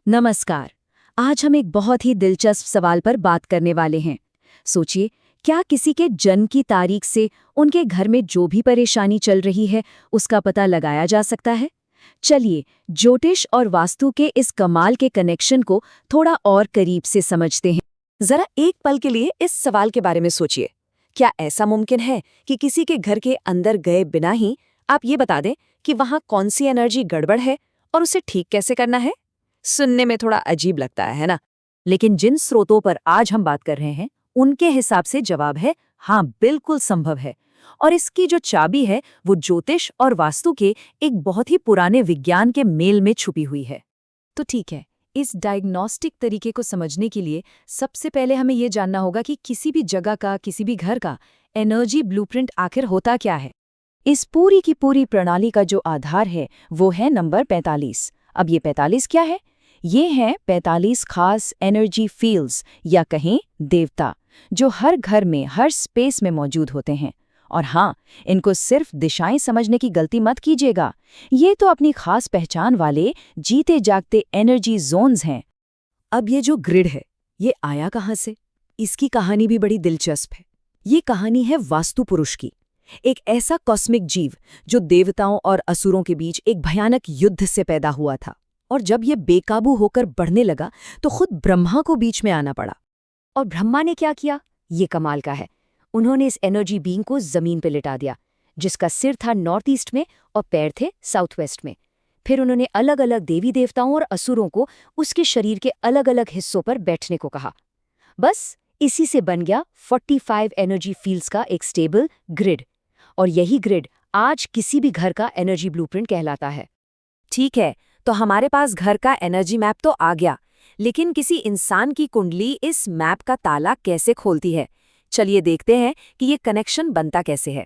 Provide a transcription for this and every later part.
नमस्कार। आज हम एक बहुत ही दिलचस्प सवाल पर बात करने वाले हैं। सोचिए, क्या किसी के जन्म की तारीख से उनके घर में जो भी परेशानी चल रही है उसका पता लगाया जा सकता है? चलिए, ज्योतिष और वास्तु के इस कमाल के कनेक्शन को थोड़ा और करीब से समझते हैं। जरा एक पल के लिए इस सवाल के बारे में सोचिए। क्या ऐसा मुमकिन है कि किसी के घर के अंदर गए बिना ही आप ये बता दें कि वहां कौन सी एनर्जी गड़बड़ है और उसे ठीक कैसे करना है? सुनने में थोड़ा अजीब लगता है ना? लेकिन जिन स्रोतों पर आज हम बात कर रहे हैं, उनके हिसाब से जवाब है हाँ, बिल्कुल संभव है। और इसकी जो चाबी है वो ज्योतिष और वास्तु के एक बहुत ही पुराने विज्ञान के मेल में छुपी हुई है। तो ठीक है, इस डायग्नोस्टिक तरीके को समझने के लिए सबसे पहले हमें ये जानना होगा कि किसी भी जगह का, किसी भी घर का एनर्जी ब्लूप्रिंट आखिर होता क्या है। इस पूरी की पूरी प्रणाली का जो आधार है वो है नंबर 45। अब ये 45 क्या है? ये हैं 45 खास एनर्जी फील्ड्स या कहें देवता, जो हर घर में, हर स्पेस में मौजूद होते हैं। और हाँ, इनको सिर्फ दिशाएं समझने की गलती मत कीजिएगा। ये तो अपनी खास पहचान वाले जीते जागते एनर्जी जोन्स हैं। अब ये जो ग्रिड है, ये आया कहाँ से? इसकी कहानी भी बड़ी दिलचस्प है। ये कहानी है वास्तु पुरुष की, एक ऐसा कॉस्मिक जीव जो देवताओं और असुरों के बीच एक भयानक युद्ध से पैदा हुआ था। और जब ये बेकाबू होकर बढ़ने लगा तो खुद ब्रह्मा को बीच में आना पड़ा। और ब्रह्मा ने क्या किया, ये कमाल का है। उन्होंने इस एनर्जी बीइंग को जमीन पर लिटा दिया, जिसका सिर था नॉर्थ ईस्ट में और पैर थे साउथ वेस्ट में। फिर उन्होंने अलग अलग देवी देवताओं और असुरों को उसके शरीर के अलग अलग हिस्सों पर बैठने को कहा। बस इसी से बन गया 45 एनर्जी फील्ड्स का एक स्टेबल ग्रिड। और यही ग्रिड आज किसी भी घर का एनर्जी ब्लूप्रिंट कहलाता है। ठीक है, तो हमारे पास घर का एनर्जी मैप तो आ गया, लेकिन किसी इंसान की कुंडली इस मैप का ताला कैसे खोलती है? चलिए देखते हैं कि ये कनेक्शन बनता कैसे है।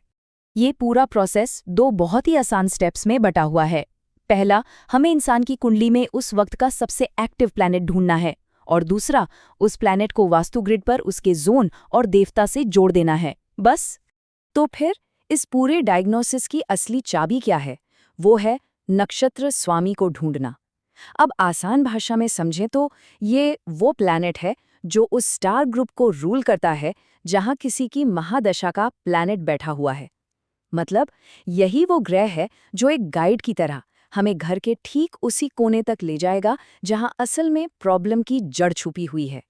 ये पूरा प्रोसेस दो बहुत ही आसान स्टेप्स में बटा हुआ है। पहला, हमें इंसान की कुंडली में उस वक्त का सबसे एक्टिव प्लैनेट ढूंढना है, और दूसरा, उस प्लैनेट को वास्तु ग्रिड पर उसके जोन और देवता से जोड़ देना है। बस। तो फिर इस पूरे डायग्नोसिस की असली चाबी क्या है? वो है नक्षत्र स्वामी को ढूंढना। अब आसान भाषा में समझें तो ये वो प्लैनेट है जो उस स्टार ग्रुप को रूल करता है जहां किसी की महादशा का प्लैनेट बैठा हुआ है। मतलब यही वो ग्रह है जो एक गाइड की तरह हमें घर के ठीक उसी कोने तक ले जाएगा जहां असल में प्रॉब्लम की जड़ छुपी हुई है।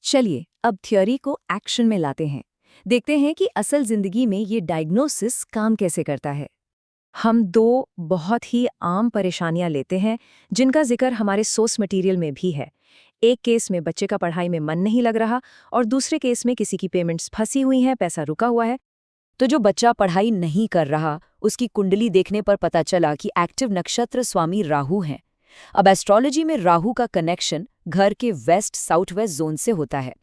चलिए अब थ्योरी को एक्शन में लाते हैं। देखते हैं कि असल जिंदगी में ये डायग्नोसिस काम कैसे करता है। हम दो बहुत ही आम परेशानियां लेते हैं जिनका जिक्र हमारे सोर्स मटेरियल में भी है। एक केस में बच्चे का पढ़ाई में मन नहीं लग रहा और दूसरे केस में किसी की पेमेंट्स फंसी हुई हैं, पैसा रुका हुआ है। तो जो बच्चा पढ़ाई नहीं कर रहा, उसकी कुंडली देखने पर पता चला कि एक्टिव नक्षत्र स्वामी राहु हैं। अब एस्ट्रोलॉजी में राहु का कनेक्शन घर के वेस्ट साउथ वेस्ट जोन से होता है।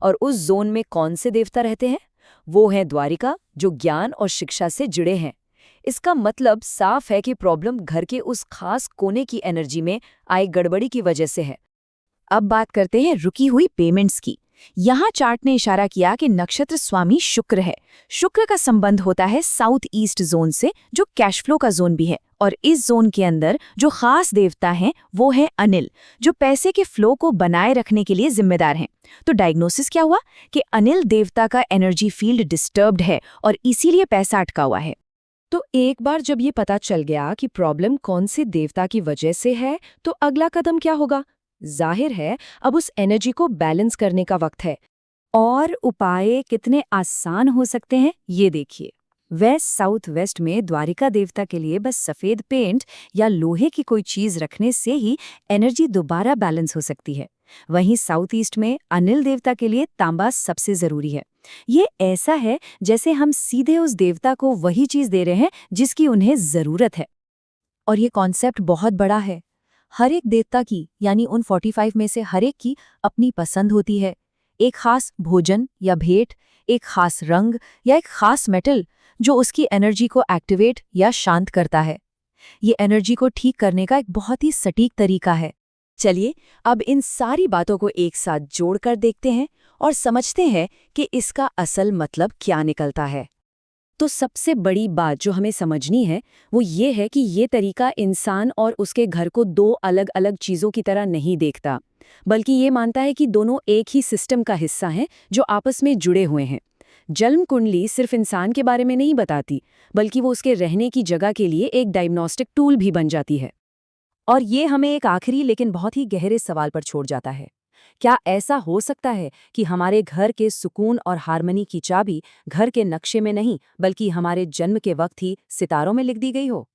और उस जोन में कौन से देवता रहते हैं? वो हैं द्वारिका, जो ज्ञान और शिक्षा से जुड़े हैं। इसका मतलब साफ है कि प्रॉब्लम घर के उस खास कोने की एनर्जी में आई गड़बड़ी की वजह से है। अब बात करते हैं रुकी हुई पेमेंट्स की। यहाँ चार्ट ने इशारा किया कि नक्षत्र स्वामी शुक्र है। शुक्र का संबंध होता है साउथ ईस्ट जोन से, जो कैश फ्लो का जोन भी है। और इस जोन के अंदर जो खास देवता हैं वो है अनिल, जो पैसे के फ्लो को बनाए रखने के लिए जिम्मेदार हैं। तो डायग्नोसिस क्या हुआ कि अनिल देवता का एनर्जी फील्ड डिस्टर्ब्ड है और इसीलिए पैसा अटका हुआ है। तो एक बार जब ये पता चल गया कि प्रॉब्लम कौन से देवता की वजह से है, तो अगला कदम क्या होगा? जाहिर है, अब उस एनर्जी को बैलेंस करने का वक्त है। और उपाय कितने आसान हो सकते हैं, ये देखिए। वेस्ट साउथ वेस्ट में द्वारिका देवता के लिए बस सफ़ेद पेंट या लोहे की कोई चीज़ रखने से ही एनर्जी दोबारा बैलेंस हो सकती है। वहीं साउथ ईस्ट में अनिल देवता के लिए तांबा सबसे ज़रूरी है। ये ऐसा है जैसे हम सीधे उस देवता को वही चीज़ दे रहे हैं जिसकी उन्हें ज़रूरत है। और ये कॉन्सेप्ट बहुत बड़ा है। हर एक देवता की, यानी उन 45 में से हर एक की अपनी पसंद होती है। एक खास भोजन या भेंट, एक खास रंग या एक खास मेटल जो उसकी एनर्जी को एक्टिवेट या शांत करता है। ये एनर्जी को ठीक करने का एक बहुत ही सटीक तरीका है। चलिए अब इन सारी बातों को एक साथ जोड़कर देखते हैं और समझते हैं कि इसका असल मतलब क्या निकलता है। तो सबसे बड़ी बात जो हमें समझनी है वो ये है कि ये तरीका इंसान और उसके घर को दो अलग-अलग चीज़ों की तरह नहीं देखता, बल्कि ये मानता है कि दोनों एक ही सिस्टम का हिस्सा हैं जो आपस में जुड़े हुए हैं। जन्म कुंडली सिर्फ इंसान के बारे में नहीं बताती, बल्कि वो उसके रहने की जगह के लिए एक डायग्नोस्टिक टूल भी बन जाती है। और ये हमें एक आखिरी लेकिन बहुत ही गहरे सवाल पर छोड़ जाता है। क्या ऐसा हो सकता है कि हमारे घर के सुकून और हार्मनी की चाबी घर के नक्शे में नहीं, बल्कि हमारे जन्म के वक्त ही सितारों में लिख दी गई हो?